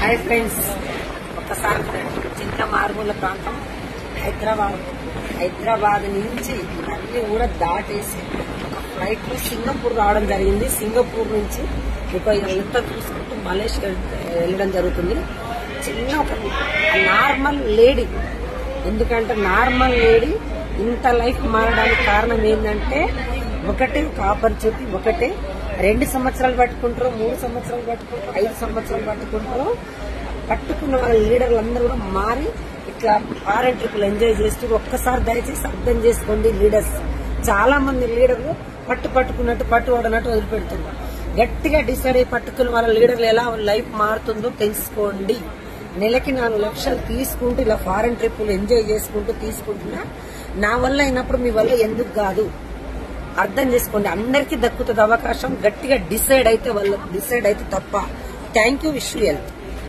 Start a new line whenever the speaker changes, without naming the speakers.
Hi friends, ఒక్కసారి చిన్న మారుమూల ప్రాంతం హైదరాబాద్ నుంచి అన్ని కూడా దాటేసి ఒక ఫ్లైట్ లో సింగపూర్ రావడం జరిగింది. సింగపూర్ నుంచి మీకు ఎంత చూసుకుంటూ మలేషియా వెళ్ళడం జరుగుతుంది. చిన్న ఒక నార్మల్ లేడీ, ఎందుకంటే నార్మల్ లేడీ ఇంత లైఫ్ మారడానికి కారణం ఏంటంటే ఒకటే ఒక ఆపర్చునిటీ, ఒకటే 2 సంవత్సరాలు పట్టుకుంటారు, 3 సంవత్సరాలు పట్టుకుంటారు, 5 సంవత్సరాలు పట్టుకుంటారు. పట్టుకున్న వాళ్ళ లీడర్లు అందరూ కూడా మారి ఇట్లా ఫారెన్ ట్రిప్లు ఎంజాయ్ చేస్తూ ఒక్కసారి దయచేసి అర్థం చేసుకోండి. లీడర్స్ చాలా మంది లీడర్లు పట్టుకున్నట్టు పట్టుబడినట్టు వదిలిపెడుతున్నారు. గట్టిగా డిసైడ్ అయ్యి పట్టుకున్న వాళ్ళ లీడర్లు ఎలా లైఫ్ మారుతుందో తెలుసుకోండి. నెలకి 4 లక్షలు తీసుకుంటూ ఇలా ఫారెన్ ట్రిప్లు ఎంజాయ్ చేసుకుంటూ తీసుకుంటున్నా. నా వల్ల అయినప్పుడు మీ వల్ల ఎందుకు కాదు అర్థం చేసుకోండి. అందరికీ దక్కుతుంది అవకాశం. గట్టిగా డిసైడ్ అయితే తప్ప. Thank you. Wish you health.